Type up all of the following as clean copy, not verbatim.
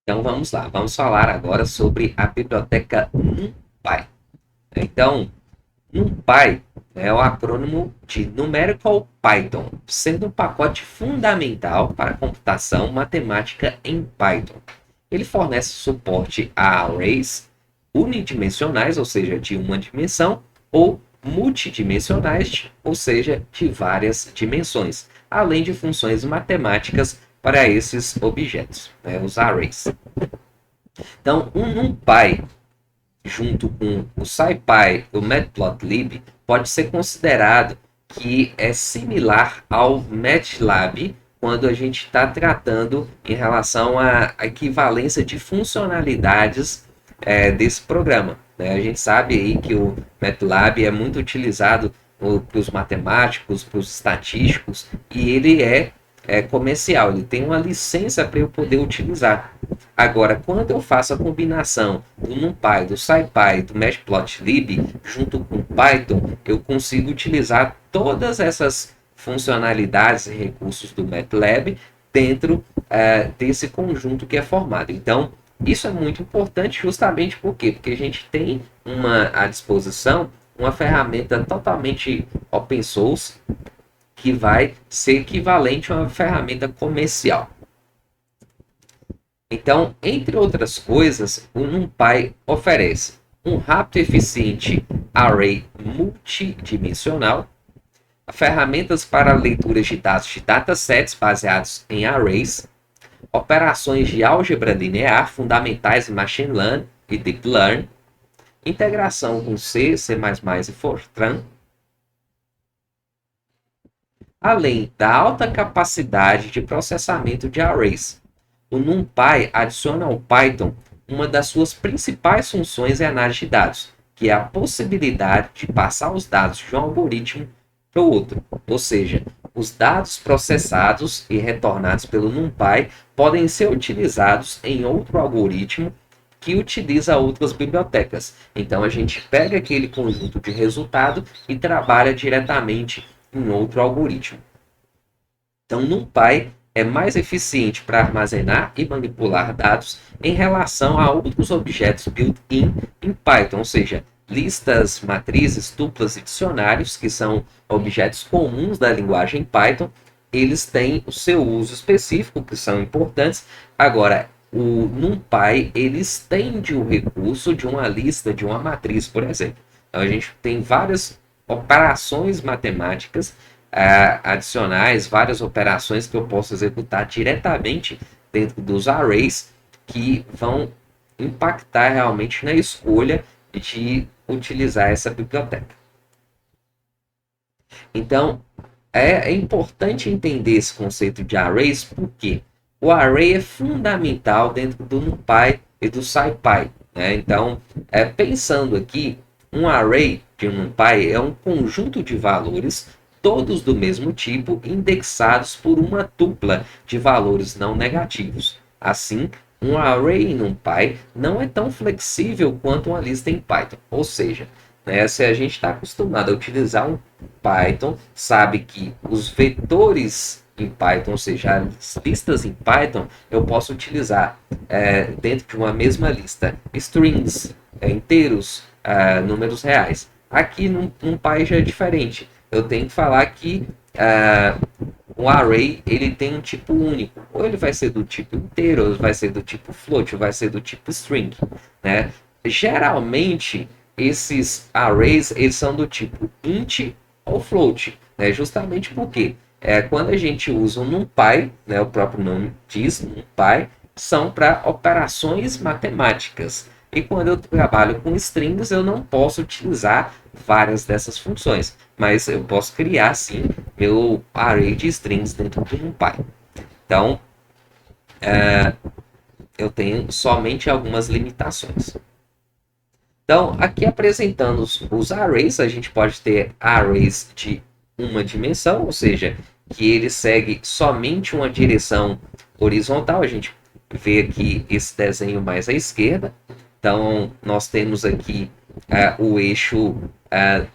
Então vamos lá, vamos falar agora sobre a biblioteca NumPy. Então, NumPy é o acrônimo de Numerical Python, sendo um pacote fundamental para computação matemática em Python. Ele fornece suporte a arrays unidimensionais, ou seja, de uma dimensão, ou multidimensionais, ou seja, de várias dimensões, além de funções matemáticas para esses objetos, né, os arrays. Então, um NumPy junto com o SciPy, o Matplotlib, pode ser considerado que é similar ao MATLAB quando a gente está tratando em relação à equivalência de funcionalidades desse programa. Né? A gente sabe aí que o MATLAB é muito utilizado para os matemáticos, para os estatísticos, e ele é comercial, ele tem uma licença para eu poder utilizar. Agora, quando eu faço a combinação do NumPy, do SciPy, do Matplotlib, junto com Python, eu consigo utilizar todas essas funcionalidades e recursos do MATLAB dentro desse conjunto que é formado. Então, isso é muito importante justamente por quê? Porque a gente tem à disposição uma ferramenta totalmente open source que vai ser equivalente a uma ferramenta comercial. Então, entre outras coisas, o NumPy oferece um rápido e eficiente array multidimensional, ferramentas para leituras de dados de datasets baseados em arrays, operações de álgebra linear fundamentais em Machine Learning e Deep Learning, integração com C, C++ e Fortran, além da alta capacidade de processamento de arrays. O NumPy adiciona ao Python uma das suas principais funções em análise de dados, que é a possibilidade de passar os dados de um algoritmo para o outro. Ou seja, os dados processados e retornados pelo NumPy podem ser utilizados em outro algoritmo que utiliza outras bibliotecas. Então a gente pega aquele conjunto de resultado e trabalha diretamente em outro algoritmo. Então, NumPy é mais eficiente para armazenar e manipular dados em relação a outros objetos built-in em Python, ou seja, listas, matrizes, tuplas e dicionários, que são objetos comuns da linguagem Python, eles têm o seu uso específico, que são importantes. Agora, o NumPy, ele estende o recurso de uma lista, de uma matriz, por exemplo. Então, a gente tem várias operações matemáticas adicionais, várias operações que eu posso executar diretamente dentro dos arrays que vão impactar realmente na escolha de utilizar essa biblioteca. Então, é importante entender esse conceito de arrays, porque o array é fundamental dentro do NumPy e do SciPy. Né? Então, pensando aqui, um array de NumPy é um conjunto de valores todos do mesmo tipo, indexados por uma tupla de valores não negativos. Assim, um array em NumPy não é tão flexível quanto uma lista em Python. Ou seja, né, se a gente está acostumado a utilizar um Python, sabe que os vetores em Python, ou seja, as listas em Python, eu posso utilizar dentro de uma mesma lista strings, inteiros, números reais. Aqui no NumPy já é diferente. Eu tenho que falar que um array ele tem um tipo único. Ou ele vai ser do tipo inteiro, ou vai ser do tipo float, ou vai ser do tipo string. Né? Geralmente, esses arrays eles são do tipo int ou float. Né? Justamente porque quando a gente usa um NumPy, né, o próprio nome diz, NumPy, são para operações matemáticas. E quando eu trabalho com strings, eu não posso utilizar várias dessas funções, mas eu posso criar sim meu array de strings dentro do NumPy. Então, eu tenho somente algumas limitações. Então, aqui apresentando os arrays, a gente pode ter arrays de uma dimensão, ou seja, que ele segue somente uma direção horizontal. A gente vê aqui esse desenho mais à esquerda. Então, nós temos aqui o eixo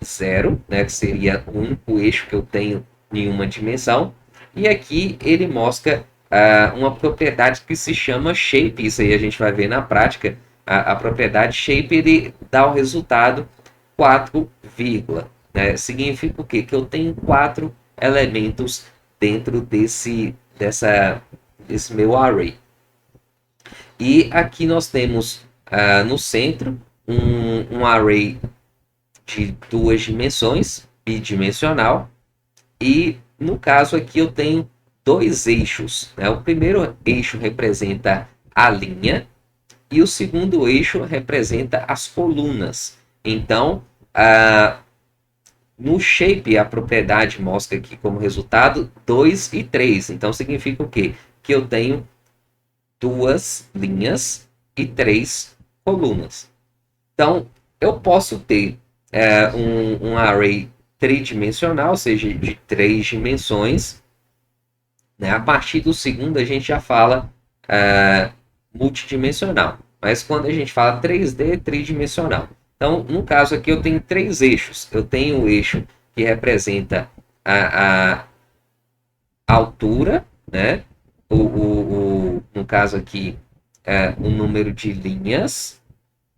0, né, que seria o único eixo que eu tenho em uma dimensão. E aqui ele mostra uma propriedade que se chama shape. Isso aí a gente vai ver na prática. A propriedade shape, ele dá o resultado 4, né? Significa o quê? Que eu tenho 4 elementos dentro desse meu array. E aqui nós temos no centro um array de 2 dimensões, bidimensional, e no caso aqui eu tenho 2 eixos, né? O primeiro eixo representa a linha e o segundo eixo representa as colunas. Então, no shape, a propriedade mostra aqui como resultado 2 e 3. Então, significa o quê? Que eu tenho 2 linhas e 3 colunas. Então, eu posso ter um array tridimensional, ou seja, de 3 dimensões. Né? A partir do segundo, a gente já fala multidimensional. Mas quando a gente fala 3D, é tridimensional. Então, no caso aqui, eu tenho 3 eixos. Eu tenho o eixo que representa a altura, né? No caso aqui, o número de linhas,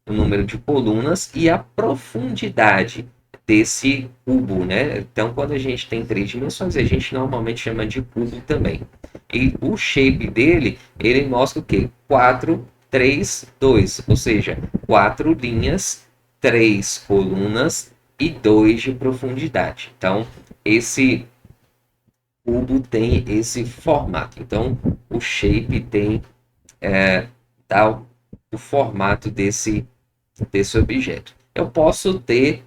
o número de colunas e a profundidade desse cubo, né? Então, quando a gente tem 3 dimensões, a gente normalmente chama de cubo também. E o shape dele, ele mostra o quê? 4, 3, 2, ou seja, 4 linhas, 3 colunas e 2 de profundidade. Então, esse cubo tem esse formato. Então, o shape tem o formato desse objeto. Eu posso ter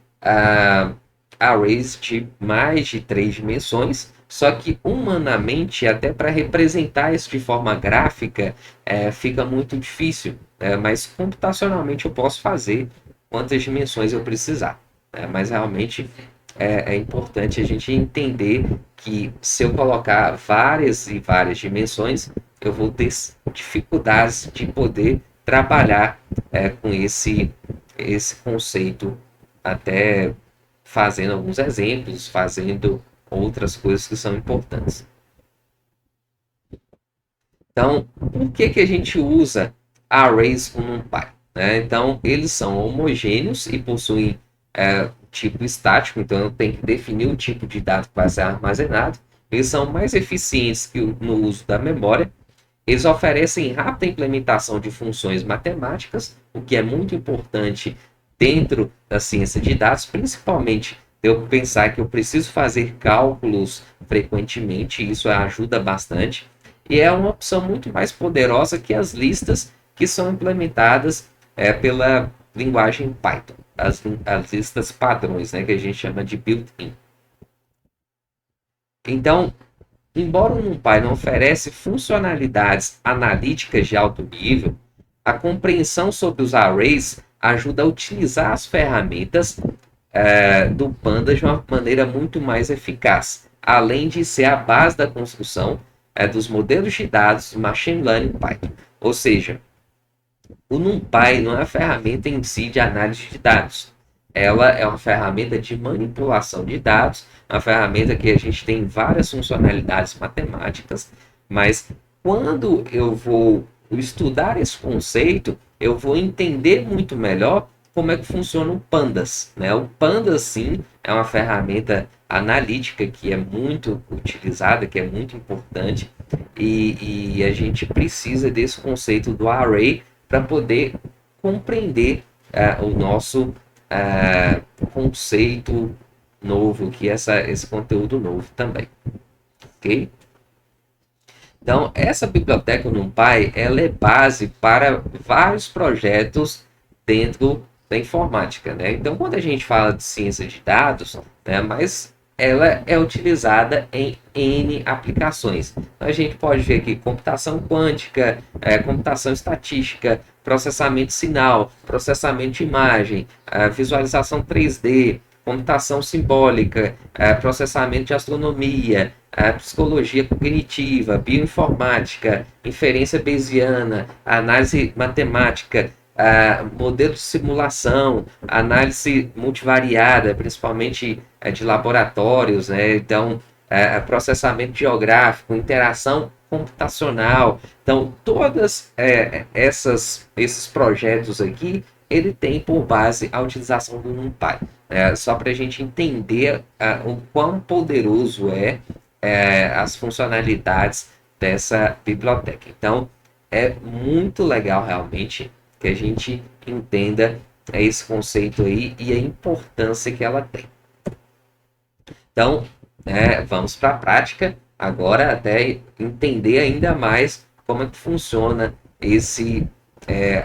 arrays de mais de 3 dimensões, só que humanamente, até para representar isso de forma gráfica, fica muito difícil, mas computacionalmente eu posso fazer quantas dimensões eu precisar. Mas realmente é importante a gente entender que se eu colocar várias e várias dimensões, eu vou ter dificuldades de poder trabalhar com esse conceito, até fazendo alguns exemplos, fazendo outras coisas que são importantes. Então, por que a gente usa arrays com NumPy? Então, eles são homogêneos e possuem tipo estático, então eu tenho que definir o tipo de dado que vai ser armazenado. Eles são mais eficientes no uso da memória. Eles oferecem rápida implementação de funções matemáticas, o que é muito importante dentro da ciência de dados, principalmente eu pensar que eu preciso fazer cálculos frequentemente, isso ajuda bastante. E é uma opção muito mais poderosa que as listas que são implementadas pela linguagem Python, as listas padrões, né, que a gente chama de built-in. Então, embora o NumPy não oferece funcionalidades analíticas de alto nível, a compreensão sobre os arrays ajuda a utilizar as ferramentas do Pandas de uma maneira muito mais eficaz, além de ser a base da construção dos modelos de dados do Machine Learning Python. Ou seja, o NumPy não é uma ferramenta em si de análise de dados. Ela é uma ferramenta de manipulação de dados, uma ferramenta que a gente tem várias funcionalidades matemáticas, mas quando eu vou estudar esse conceito, eu vou entender muito melhor como é que funciona o Pandas. Né? O Pandas, sim, é uma ferramenta analítica que é muito utilizada, que é muito importante, e a gente precisa desse conceito do array para poder compreender o nosso conceito novo, que é esse conteúdo novo também. Ok? Então, essa biblioteca NumPy, ela é base para vários projetos dentro da informática, né? Então, quando a gente fala de ciência de dados, né, mas ela é utilizada em N aplicações. Então, a gente pode ver aqui computação quântica, computação estatística, processamento sinal, processamento de imagem, visualização 3D, computação simbólica, processamento de astronomia, psicologia cognitiva, bioinformática, inferência bayesiana, análise matemática, modelo de simulação, análise multivariada, principalmente de laboratórios, né? Então, processamento geográfico, interação computacional. Então, todas esses projetos aqui, ele tem por base a utilização do NumPy. Só para a gente entender o quão poderoso as funcionalidades dessa biblioteca. Então, é muito legal realmente que a gente entenda esse conceito aí e a importância que ela tem. Então, vamos para a prática agora, até entender ainda mais como é que funciona esse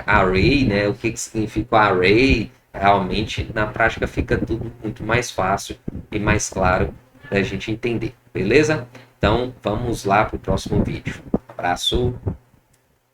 array, né? O que, que significa o array. Realmente, na prática, fica tudo muito mais fácil e mais claro da gente entender, beleza? Então, vamos lá para o próximo vídeo. Abraço!